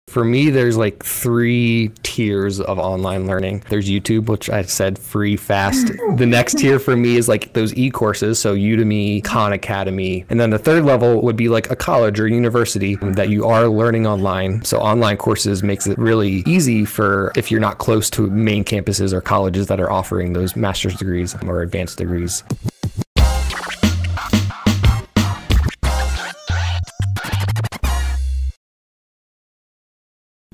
For me, there's like three tiers of online learning. There's YouTube, which I said free, fast. The next tier for me is like those e-courses, so Udemy, Khan Academy. And then the third level would be like a college or university that you are learning online. So online courses makes it really easy for if you're not close to main campuses or colleges that are offering those master's degrees or advanced degrees.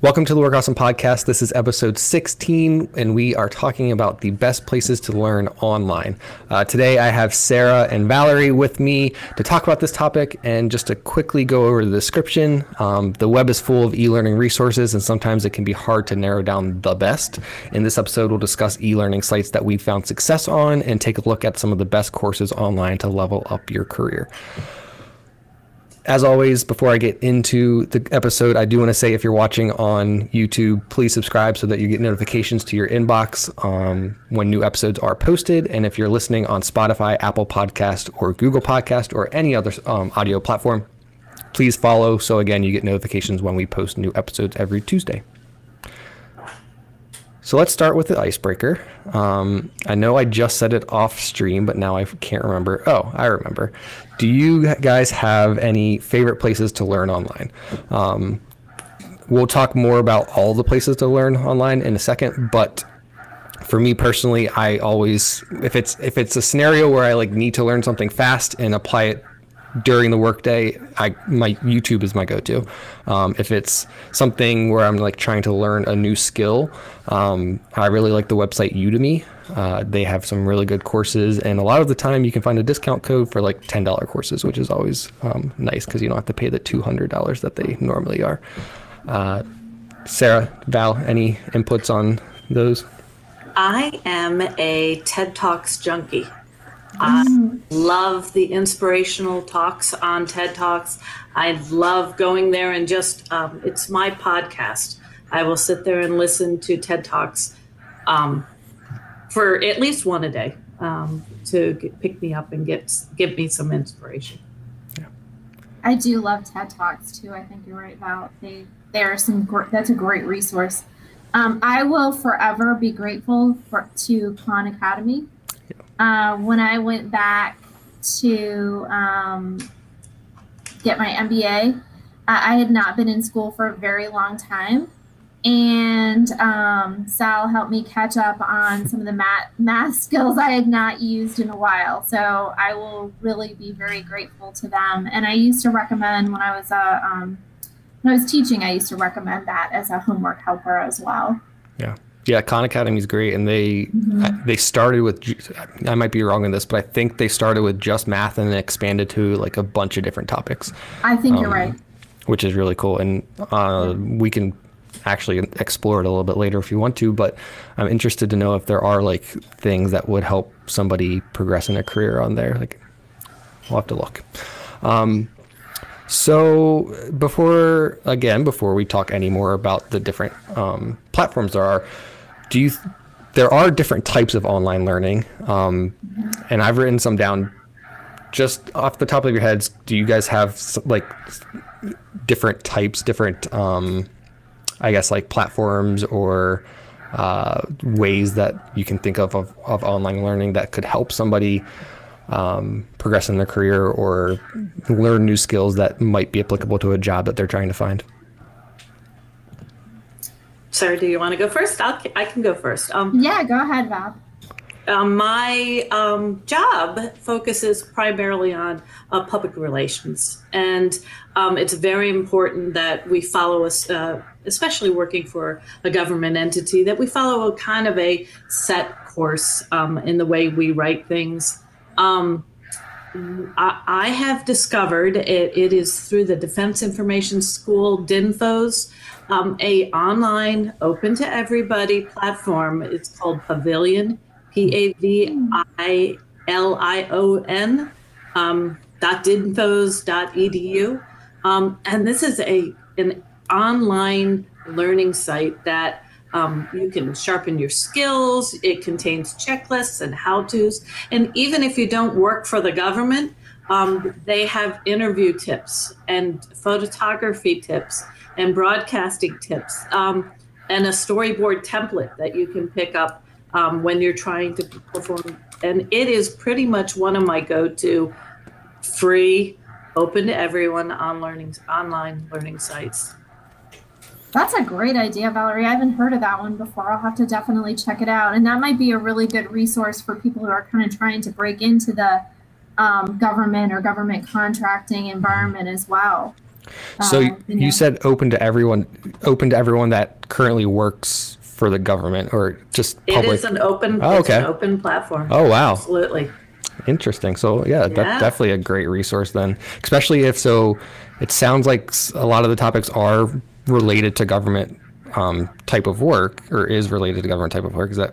Welcome to the Work Awesome Podcast. This is episode 16, and we are talking about the best places to learn online. Today, I have Sarah and Valerie with me to talk about this topic, and just to quickly go over the description. The web is full of e-learning resources, and sometimes it can be hard to narrow down the best. In this episode, we'll discuss e-learning sites that we've found success on and take a look at some of the best courses online to level up your career. As always, before I get into the episode, I do want to say if you're watching on YouTube, please subscribe so that you get notifications to your inbox when new episodes are posted. And if you're listening on Spotify, Apple Podcast, or Google Podcast, or any other audio platform, please follow. So again, you get notifications when we post new episodes every Tuesday. So let's start with the icebreaker. I know I just said it off stream, but now I can't remember. Oh, I remember. Do you guys have any favorite places to learn online? We'll talk more about all the places to learn online in a second, but for me personally, I always, if it's a scenario where I like need to learn something fast and apply it during the workday, my YouTube is my go-to. If it's something where I'm like trying to learn a new skill, I really like the website Udemy. They have some really good courses, and a lot of the time you can find a discount code for like $10 courses, which is always nice because you don't have to pay the $200 that they normally are. Sarah, Val, any inputs on those? I am a TED Talks junkie. I love the inspirational talks on TED Talks. I love going there and just, it's my podcast. I will sit there and listen to TED Talks for at least one a day to pick me up and give me some inspiration. Yeah. I do love TED Talks too. I think you're right, Val. That's a great resource. I will forever be grateful to Khan Academy. When I went back to get my MBA, I had not been in school for a very long time, and Sal helped me catch up on some of the math skills I had not used in a while. So I will really be very grateful to them. And I used to recommend when I was teaching, I used to recommend that as a homework helper as well. Yeah, Khan Academy is great, and they started with, I might be wrong on this, but I think they started with just math and then expanded to like a bunch of different topics. I think you're right. Which is really cool, and we can actually explore it a little bit later if you want to, but I'm interested to know if there are like things that would help somebody progress in their career on there. Like, we'll have to look. So before we talk any more about the different platforms there are different types of online learning, and I've written some down. Just off the top of your heads, do you guys have like different types, I guess like platforms or ways that you can think of online learning that could help somebody progress in their career or learn new skills that might be applicable to a job that they're trying to find? Sarah, do you want to go first? I can go first. Yeah, go ahead, Val. My job focuses primarily on public relations, and it's very important that we follow especially working for a government entity, that we follow a kind of a set course in the way we write things. I have discovered it is through the Defense Information School, DINFOS, a online, open to everybody platform. It's called Pavilion, PAVILION, .dinfos.edu. And this is an online learning site that you can sharpen your skills. It contains checklists and how-tos. And even if you don't work for the government, They have interview tips and photography tips and broadcasting tips, and a storyboard template that you can pick up when you're trying to perform. And it is pretty much one of my go-to free, open to everyone online learning sites. That's a great idea, Valerie. I haven't heard of that one before. I'll have to definitely check it out. And that might be a really good resource for people who are kind of trying to break into the government or government contracting environment as well. So you said open to everyone that currently works for the government or just public? It is an open, it's an open platform. Oh, wow. Absolutely. Interesting. So yeah, that's definitely a great resource then, especially if so, it sounds like a lot of the topics are related to government type of work, or is related to government type of work. Is that?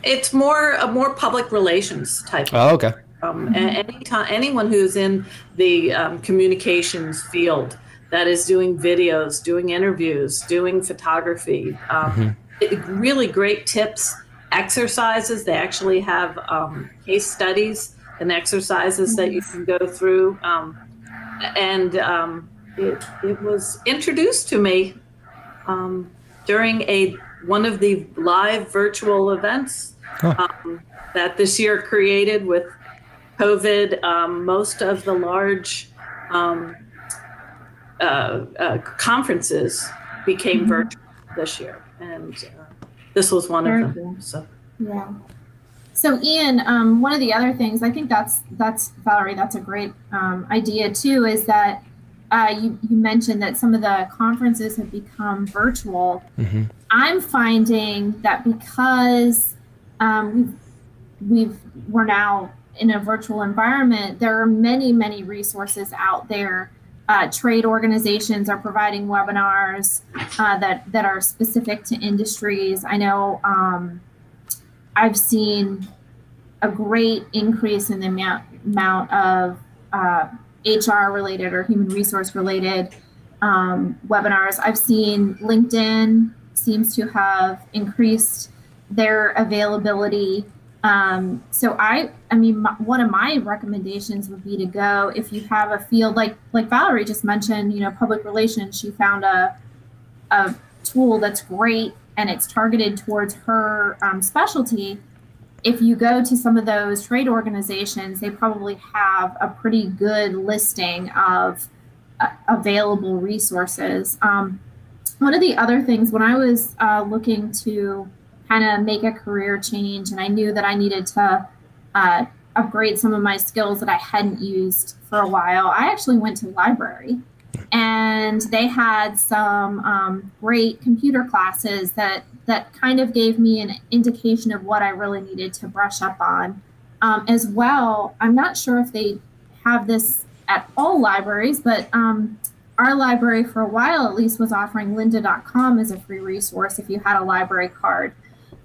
It's more a more public relations type. Oh, okay. Anyone who's in the communications field that is doing videos, doing interviews, doing photography, really great tips, exercises. They actually have case studies and exercises that you can go through. It was introduced to me during one of the live virtual events that this year created with COVID. Most of the large conferences became virtual this year, and this was one of them. So yeah. So Ian, one of the other things, I think that's Valerie, that's a great idea too, is that you mentioned that some of the conferences have become virtual. I'm finding that because we're now in a virtual environment, there are many resources out there. Trade organizations are providing webinars that are specific to industries. I know I've seen a great increase in the amount of HR related or human resource related webinars. I've seen LinkedIn seems to have increased their availability. So I mean, one of my recommendations would be to go, if you have a field like Valerie just mentioned, public relations. She found a tool that's great and it's targeted towards her specialty. If you go to some of those trade organizations, they probably have a pretty good listing of available resources. One of the other things, when I was looking to kind of make a career change, and I knew that I needed to upgrade some of my skills that I hadn't used for a while, I actually went to the library, and they had some great computer classes that kind of gave me an indication of what I really needed to brush up on. As well, I'm not sure if they have this at all libraries, but our library for a while at least was offering lynda.com as a free resource if you had a library card.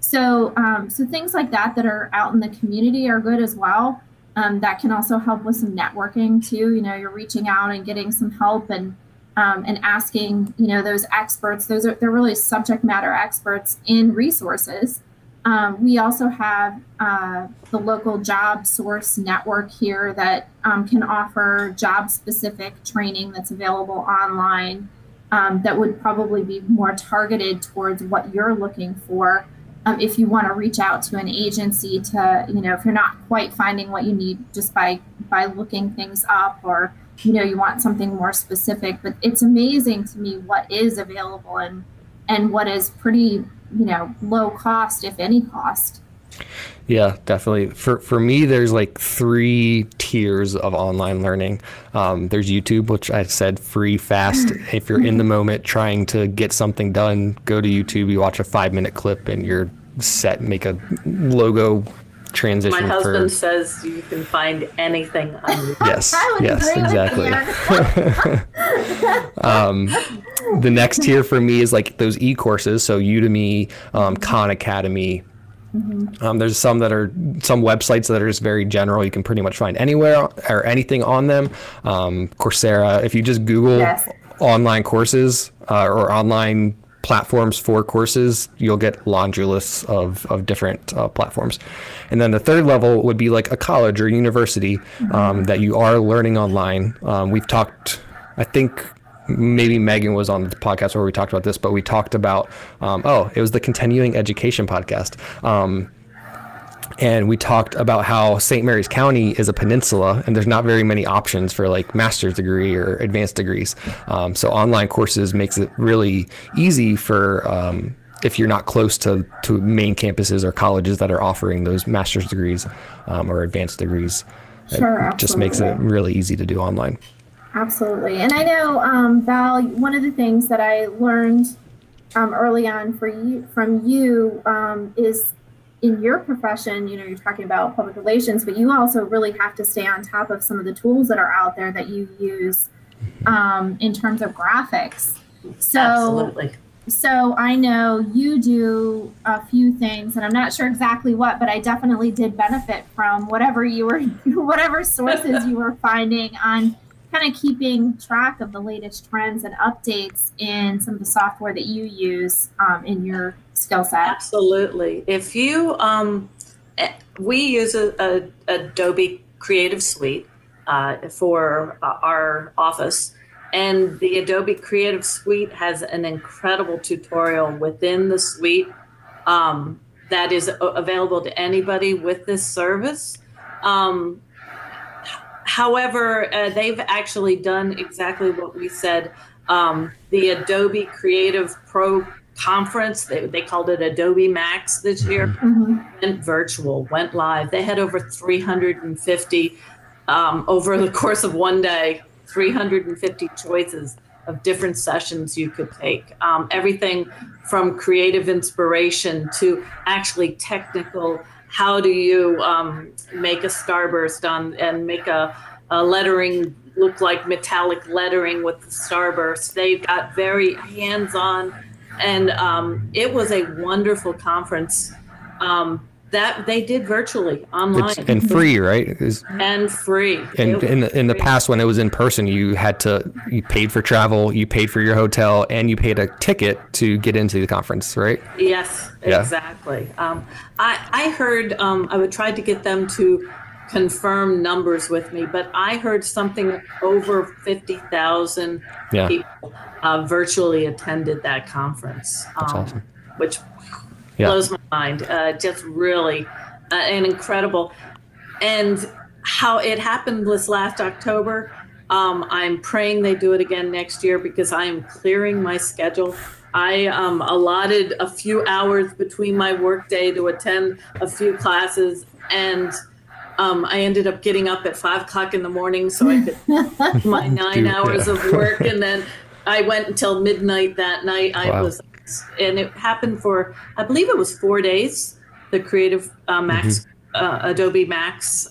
So things like that are out in the community are good as well. That can also help with some networking too. You're reaching out and getting some help and asking, those experts. They're really subject matter experts in resources. We also have the local job source network here that can offer job specific training that's available online that would probably be more targeted towards what you're looking for. If you want to reach out to an agency to, if you're not quite finding what you need just by looking things up, or, you want something more specific. But it's amazing to me what is available and what is pretty, low cost, if any cost. Yeah, definitely. For me, there's like 3 tiers of online learning. There's YouTube, which I said free, fast. If you're in the moment trying to get something done, go to YouTube, you watch a 5-minute clip and you're set, make a logo transition. My husband says you can find anything on YouTube. Yes, exactly. The next tier for me is like those e-courses. So Udemy, Khan Academy. There's some websites that are just very general. You can pretty much find anywhere or anything on them. Coursera, if you just Google online courses or online platforms for courses, you'll get laundry lists of different platforms. And then the third level would be like a college or university that you are learning online. We've talked, I think maybe Megan was on the podcast where we talked about this, but we talked about, it was the Continuing Education podcast. And we talked about how St. Mary's County is a peninsula and there's not very many options for like master's degree or advanced degrees. So online courses makes it really easy for if you're not close to main campuses or colleges that are offering those master's degrees or advanced degrees. Sure, it just makes it really easy to do online. Absolutely. And I know, Val, one of the things that I learned early on from you is in your profession, you're talking about public relations, but you also really have to stay on top of some of the tools that are out there that you use in terms of graphics. So, absolutely. So I know you do a few things, and I'm not sure exactly what, but I definitely did benefit from whatever sources you were finding on kind of keeping track of the latest trends and updates in some of the software that you use in your skill set. Absolutely. If you, we use a Adobe Creative Suite for our office, and the Adobe Creative Suite has an incredible tutorial within the suite that is available to anybody with this service. However, they've actually done exactly what we said. The Adobe Creative Pro Conference, they called it Adobe Max this year, went virtual, went live. They had over 350, over the course of one day, 350 choices of different sessions you could take. Everything from creative inspiration to actually technical. How do you make a starburst and make a lettering look like metallic lettering with the starburst? They've got very hands-on, and it was a wonderful conference that they did virtually online. And free, right? And free. And in the past, when it was in person, you paid for travel, you paid for your hotel, and you paid a ticket to get into the conference, right? Yes, yeah. Exactly. I heard, I would try to get them to confirm numbers with me, but I heard something over 50,000 people virtually attended that conference. That's awesome. Which blows my mind. Just really an incredible. And how it happened this last October, I'm praying they do it again next year because I am clearing my schedule. I allotted a few hours between my workday to attend a few classes, and I ended up getting up at 5 o'clock in the morning so I could do my 9 hours of work, and then I went until midnight that night. And it happened for, I believe it was 4 days. The Creative Max, Adobe Max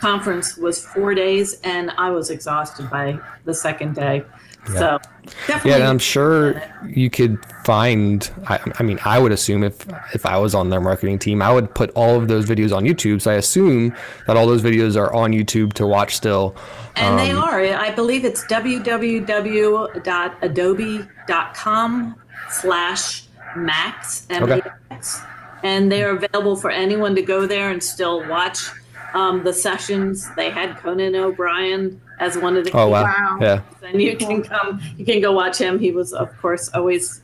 conference was 4 days, and I was exhausted by the second day. Yeah. So definitely. Yeah, I'm sure you could find, I mean, I would assume if I was on their marketing team, I would put all of those videos on YouTube. So I assume that all those videos are on YouTube to watch still. And they are. I believe it's www.adobe.com/max, M-A-X. And they are available for anyone to go there and still watch the sessions. They had Conan O'Brien as one of the key. Wow. Yeah. And you can go watch him. He was, of course, always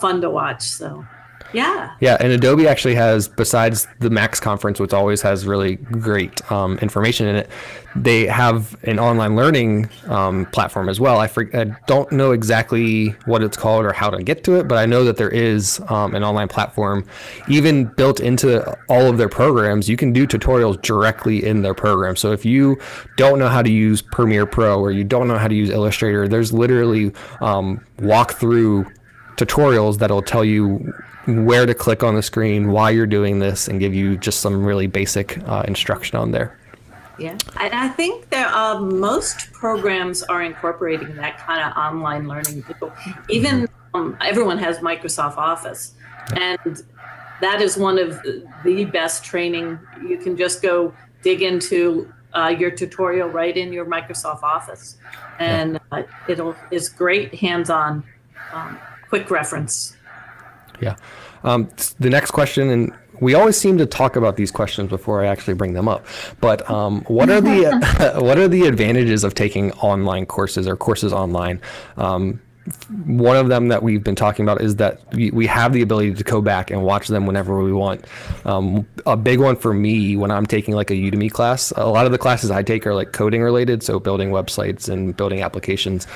fun to watch. So yeah. Yeah, and Adobe actually has, besides the Max conference, which always has really great information in it, they have an online learning platform as well. I don't know exactly what it's called or how to get to it, but I know that there is an online platform even built into all of their programs. You can do tutorials directly in their program. So if you don't know how to use Premiere Pro or you don't know how to use Illustrator, there's literally walkthrough tutorials that'll tell you where to click on the screen, why you're doing this, and give you just some really basic instruction on there. Yeah, and I think that most programs are incorporating that kind of online learning. Even everyone has Microsoft Office, and that is one of the best training. You can just go dig into your tutorial right in your Microsoft Office, and it's great hands-on quick reference. Yeah. The next question, and we always seem to talk about these questions before I actually bring them up, but what are the what are the advantages of taking online courses or courses online? One of them that we've been talking about is that we have the ability to go back and watch them whenever we want. A big one for me when I'm taking like a Udemy class, a lot of the classes I take are like coding related, so building websites and building applications.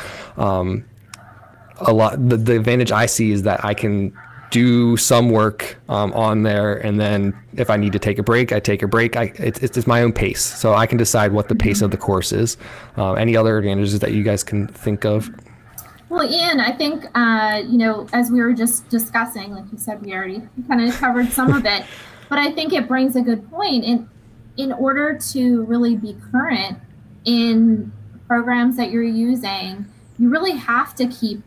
The advantage I see is that I can do some work on there, and then if I need to take a break, I take a break. It's my own pace, so I can decide what the pace of the course is. Any other advantages that you guys can think of? Well, Ian, I think, as we were just discussing, like you said, we already kind of covered some of it, but I think it brings a good point. In order to really be current in programs that you're using, you really have to keep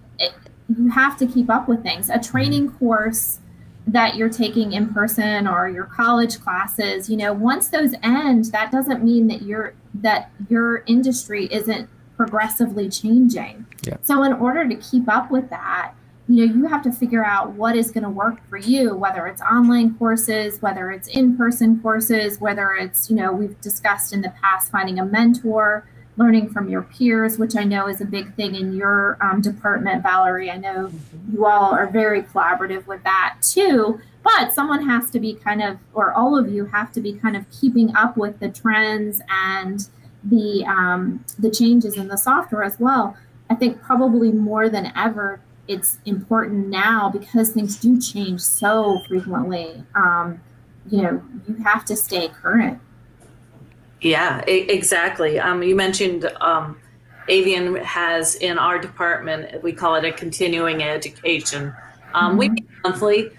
up with things. A training course that you're taking in person or your college classes, once those end, that doesn't mean that your industry isn't progressively changing. Yeah. So in order to keep up with that, you have to figure out what is going to work for you, whether it's online courses, whether it's in-person courses, whether it's, we've discussed in the past finding a mentor, learning from your peers, which I know is a big thing in your department, Valerie. I know you all are very collaborative with that too, but someone has to be or all of you have to be kind of keeping up with the trends and the changes in the software as well. I think probably more than ever, it's important now because things do change so frequently. You have to stay current. Yeah, exactly. You mentioned Avian has in our department, we call it a continuing education. We meet monthly.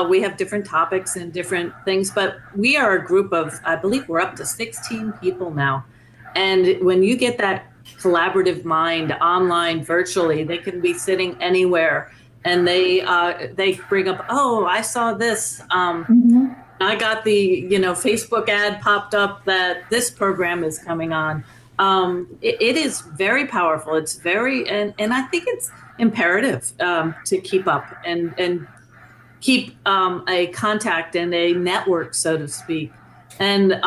We have different topics and different things, but we are a group of, I believe we're up to 16 people now. And when you get that collaborative mind online, virtually, they can be sitting anywhere, and they bring up, oh, I saw this. I got the Facebook ad popped up that this program is coming on. It is very powerful. It's very and I think it's imperative to keep up and keep a contact and a network, so to speak. And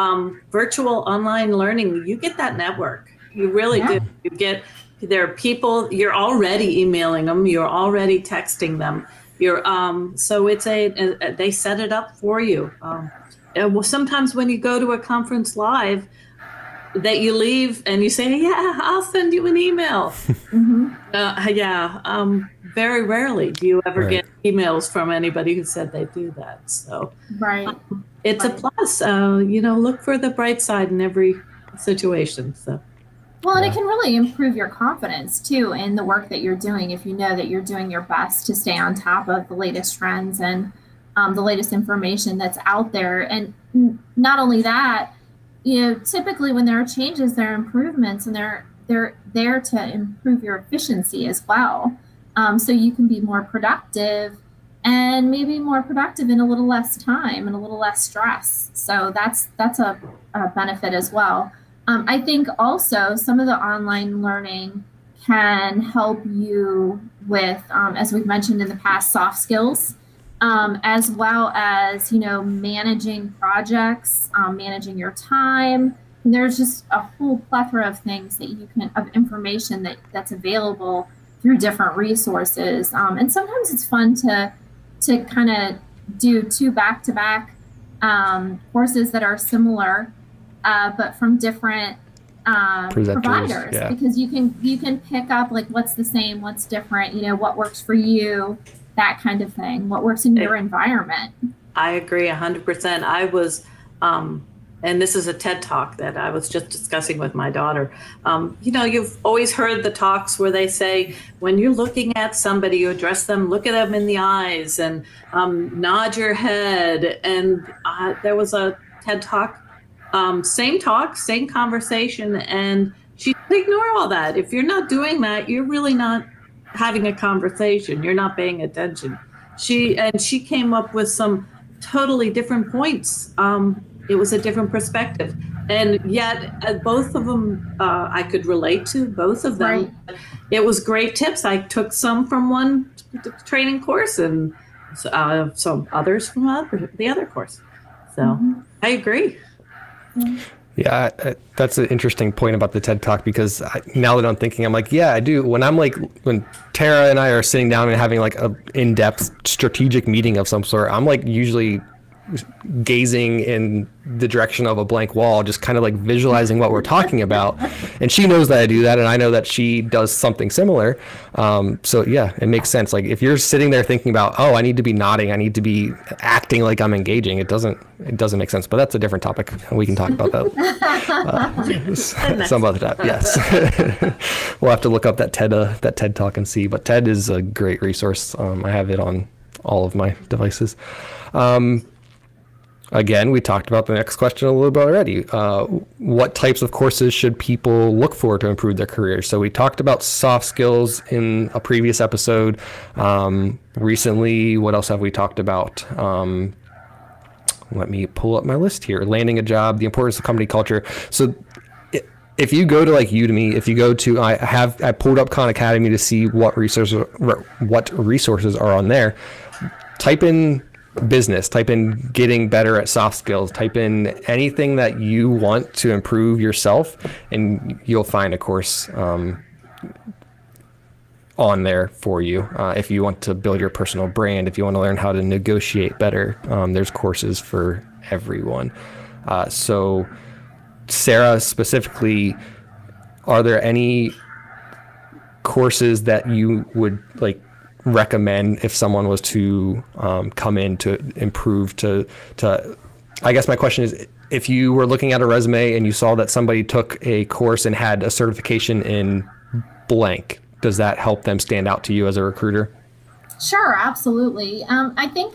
virtual online learning, you get that network. You really do. You get there are people, you're already emailing them, you're already texting them. So it's they set it up for you. And sometimes when you go to a conference live, that you leave and you say, yeah, I'll send you an email. Very rarely do you ever get emails from anybody who said they do that. So it's a plus. Look for the bright side in every situation. So. Well, and it can really improve your confidence too in the work that you're doing if you know that you're doing your best to stay on top of the latest trends and the latest information that's out there. And not only that, typically when there are changes, there are improvements, and they're there to improve your efficiency as well. So you can be more productive, and maybe more productive in a little less time and a little less stress. So that's a benefit as well. I think also some of the online learning can help you with, as we've mentioned in the past, soft skills, as well as, managing projects, managing your time. And there's just a whole plethora of things that of information that's available through different resources. And sometimes it's fun to kind of do two back-to-back courses that are similar, but from different providers, because you can pick up like what's the same, what's different, what works for you, that kind of thing, what works in your environment. I agree 100%. I was, and this is a TED Talk that I was just discussing with my daughter. You've always heard the talks where they say, when you're looking at somebody, you address them, look at them in the eyes and nod your head. And there was a TED Talk, same conversation, and she said, ignore all that. If you're not doing that, you're really not having a conversation. You're not paying attention. She came up with some totally different points. It was a different perspective, and yet both of them I could relate to, both of them. it was great tips. I took some from one training course and some others from the other course. So I agree. Yeah, that's an interesting point about the TED Talk, because now that I'm thinking, I'm like, yeah, I do. When Tara and I are sitting down and having like a in-depth strategic meeting of some sort, I'm like usually gazing in the direction of a blank wall, just kind of like visualizing what we're talking about. And she knows that I do that, and I know that she does something similar. So yeah, it makes sense. Like if you're sitting there thinking about, oh, I need to be nodding, I need to be acting like I'm engaging, it doesn't make sense. But that's a different topic. We can talk about that some other time. Yes. We'll have to look up that TED Talk and see. But TED is a great resource. I have it on all of my devices. Again, we talked about the next question a little bit already. What types of courses should people look for to improve their careers? So we talked about soft skills in a previous episode. Recently, what else have we talked about? Let me pull up my list here. Landing a job, the importance of company culture. So if you go to like Udemy, if you go to, I pulled up Khan Academy to see what resources are on there. Type in business, type in getting better at soft skills, type in anything that you want to improve yourself, and you'll find a course on there for you. If you want to build your personal brand, if you want to learn how to negotiate better, there's courses for everyone. So Sarah, specifically, are there any courses that you would like recommend if someone was to come in to improve to I guess my question is, if you were looking at a resume and you saw that somebody took a course and had a certification in blank, does that help them stand out to you as a recruiter? Sure, absolutely. I think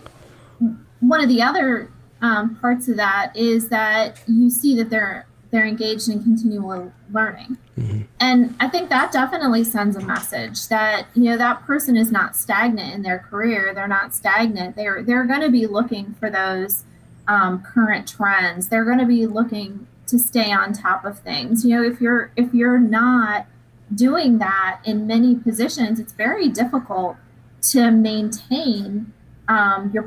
one of the other parts of that is that you see that they're engaged in continual learning. Mm-hmm. And I think that definitely sends a message that, that person is not stagnant in their career. They're not stagnant. They're going to be looking for those current trends. They're going to be looking to stay on top of things. If you're not doing that in many positions, it's very difficult to maintain your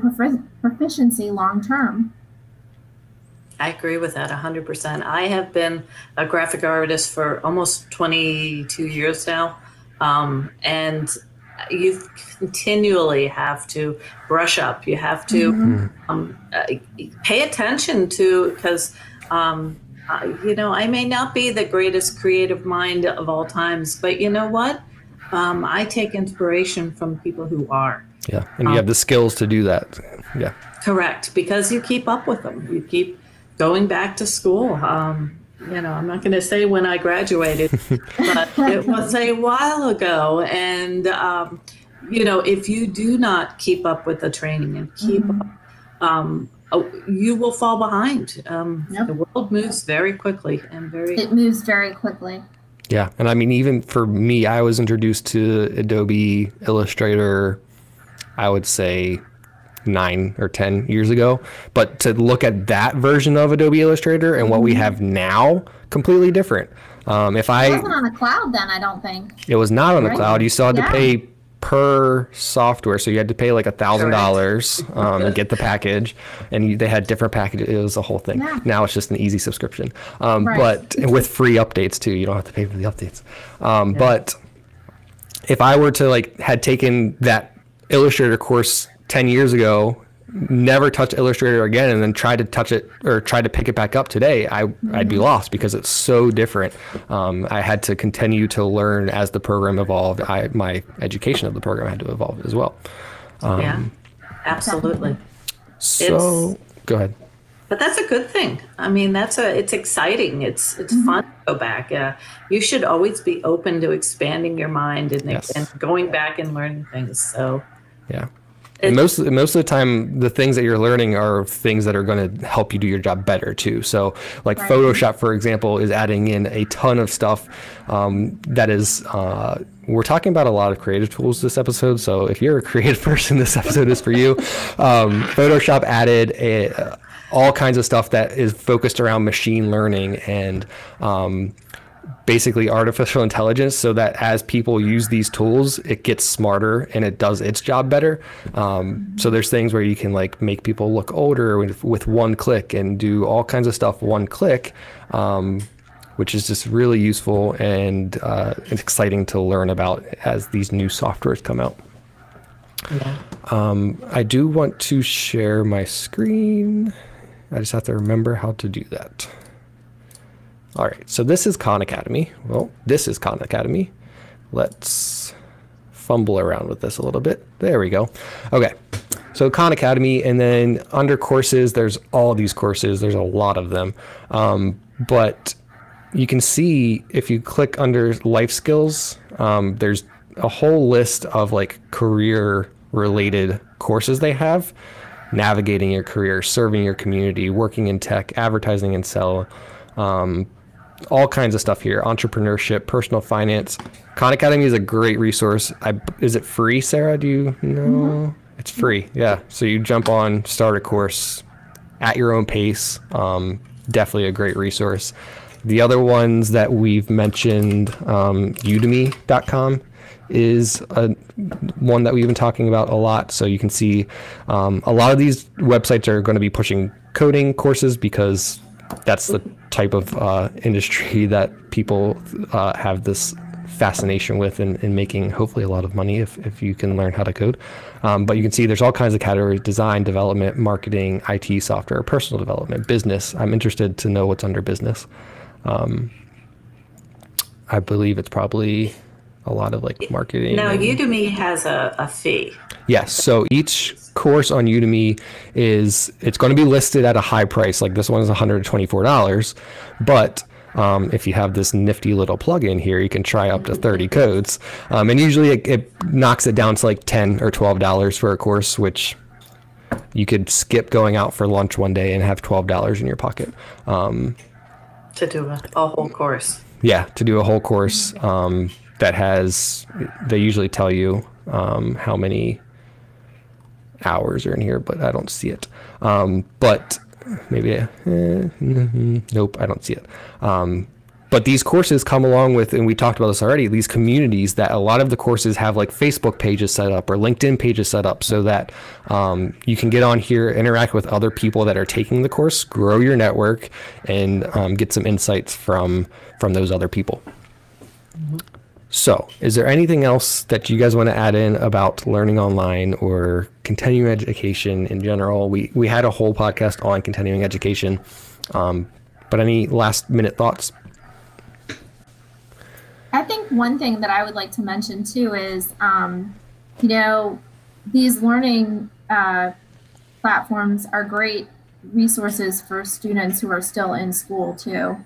proficiency long term. I agree with that 100%. I have been a graphic artist for almost 22 years now. And you continually have to brush up. You have to pay attention to, because, I may not be the greatest creative mind of all times, but you know what? I take inspiration from people who are. Yeah, and you have the skills to do that. Yeah. Correct, because you keep up with them. You keep going back to school. I'm not going to say when I graduated, but it was a while ago. And, if you do not keep up with the training and keep up, you will fall behind. Yep. The world moves very quickly it moves very quickly. Yeah. And I mean, even for me, I was introduced to Adobe Illustrator, I would say 9 or 10 years ago, but to look at that version of Adobe Illustrator and what we have now, completely different. It wasn't on the cloud then, I don't think. It was not on the cloud. You still had to pay per software, so you had to pay like $1,000 and get the package, and they had different packages. It was a whole thing. Now it's just an easy subscription, but with free updates too. You don't have to pay for the updates. But if I were to had taken that Illustrator course 10 years ago, never touched Illustrator again, and then tried to touch it or tried to pick it back up today, I'd be lost, because it's so different. I had to continue to learn as the program evolved. My education of the program had to evolve as well. Yeah, absolutely. So go ahead. But that's a good thing. I mean, it's exciting. It's fun to go back. You should always be open to expanding your mind and going back and learning things. So yeah. And most of the time, the things that you're learning are things that are going to help you do your job better too. So Photoshop, for example, is adding in a ton of stuff that is, we're talking about a lot of creative tools this episode. So if you're a creative person, this episode is for you. Photoshop added all kinds of stuff that is focused around machine learning and basically artificial intelligence, so that as people use these tools, it gets smarter and it does its job better. So there's things where you can like make people look older with one click and do all kinds of stuff one click, which is just really useful and exciting to learn about as these new softwares come out. Yeah. I do want to share my screen. I just have to remember how to do that. All right, so this is Khan Academy. Well, this is Khan Academy. Let's fumble around with this a little bit. There we go. Okay, so Khan Academy, and then under courses, there's all these courses. There's a lot of them. But you can see if you click under life skills, there's a whole list of like career related courses they have: navigating your career, serving your community, working in tech, advertising and sell, all kinds of stuff here, entrepreneurship, personal finance. Khan Academy is a great resource. Is it free, Sarah? Do you know? Mm-hmm. It's free, yeah. So you jump on, start a course at your own pace. Definitely a great resource. The other ones that we've mentioned, udemy.com is one that we've been talking about a lot. So you can see a lot of these websites are going to be pushing coding courses because that's the type of industry that people have this fascination with in making hopefully a lot of money if you can learn how to code. But you can see there's all kinds of categories: design, development, marketing, IT software, personal development, business. I'm interested to know what's under business. I believe it's probably a lot of like marketing. Now, Udemy has a fee. Yes. So each course on Udemy it's going to be listed at a high price. Like this one is $124, but if you have this nifty little plugin here, you can try up to 30 codes. And usually it knocks it down to like $10 or $12 for a course, which you could skip going out for lunch one day and have $12 in your pocket. To do a whole course. Yeah, to do a whole course that has, they usually tell you how many hours are in here, but I don't see it. But maybe, nope, I don't see it. But these courses come along with, and we talked about this already, these communities that a lot of the courses have like Facebook pages set up or LinkedIn pages set up so that you can get on here, interact with other people that are taking the course, grow your network, and get some insights from those other people. Mm-hmm. So is there anything else that you guys want to add in about learning online or continuing education in general? We had a whole podcast on continuing education, but any last minute thoughts? I think one thing that I would like to mention too is, these learning platforms are great resources for students who are still in school too.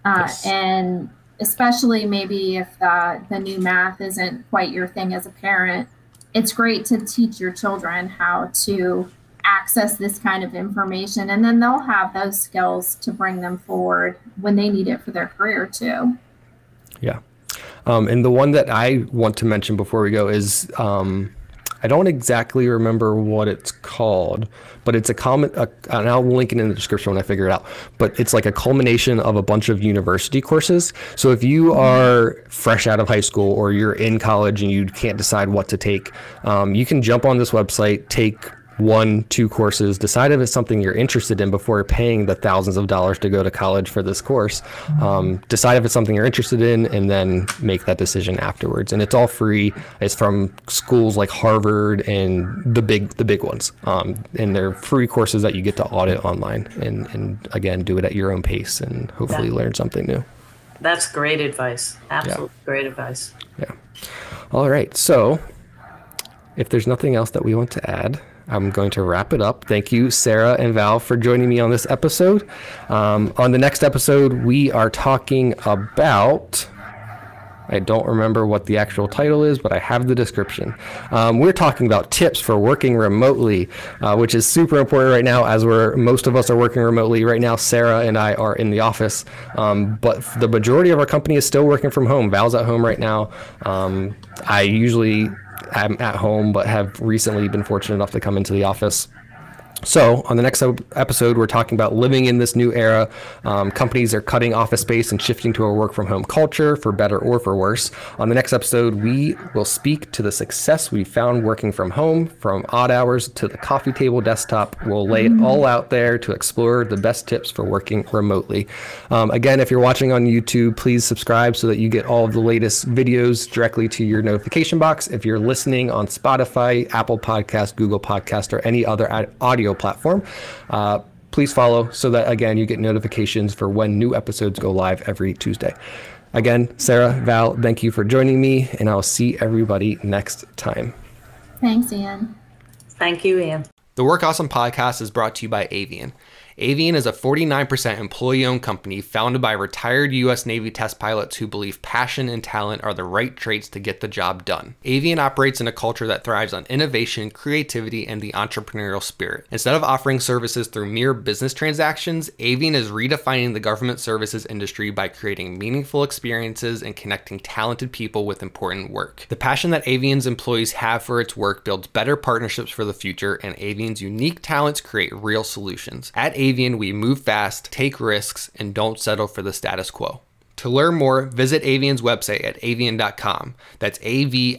Yes. And especially maybe if the new math isn't quite your thing as a parent, it's great to teach your children how to access this kind of information, and then they'll have those skills to bring them forward when they need it for their career too. Yeah. And the one that I want to mention before we go is, I don't exactly remember what it's called, but it's and I'll link it in the description when I figure it out, but it's like a culmination of a bunch of university courses. So if you are fresh out of high school or you're in college and you can't decide what to take, you can jump on this website, take 1-2 courses, decide if it's something you're interested in before paying the thousands of dollars to go to college for this course. Decide if it's something you're interested in, and then make that decision afterwards. And it's all free. It's from schools like Harvard and the big ones. And they're free courses that you get to audit online, and again, do it at your own pace and hopefully learn something new. That's great advice. Absolutely great advice. Yeah. All right. So if there's nothing else that we want to add, I'm going to wrap it up. Thank you, Sarah and Val, for joining me on this episode. On the next episode, we are talking about, I don't remember what the actual title is, but I have the description. We're talking about tips for working remotely, which is super important right now, as most of us are working remotely. Right now, Sarah and I are in the office, but the majority of our company is still working from home. Val's at home right now. I'm at home, but have recently been fortunate enough to come into the office. So on the next episode, we're talking about living in this new era. Companies are cutting office space and shifting to a work from home culture, for better or for worse. On the next episode, we will speak to the success we found working from home, from odd hours to the coffee table desktop. We'll lay it all out there to explore the best tips for working remotely. Again, if you're watching on YouTube, please subscribe so that you get all of the latest videos directly to your notification box. If you're listening on Spotify, Apple Podcast, Google Podcast, or any other audio platform, please follow so that, again, you get notifications for when new episodes go live every Tuesday. Again, Sarah, Val, thank you for joining me, and I'll see everybody next time. Thanks, Ian. Thank you, Ian. The Work Awesome podcast is brought to you by Avian. Avian is a 49% employee-owned company founded by retired U.S. Navy test pilots who believe passion and talent are the right traits to get the job done. Avian operates in a culture that thrives on innovation, creativity, and the entrepreneurial spirit. Instead of offering services through mere business transactions, Avian is redefining the government services industry by creating meaningful experiences and connecting talented people with important work. The passion that Avian's employees have for its work builds better partnerships for the future, and Avian's unique talents create real solutions. At Avian, we move fast, take risks, and don't settle for the status quo. To learn more, visit Avian's website at avian.com. That's avian.com.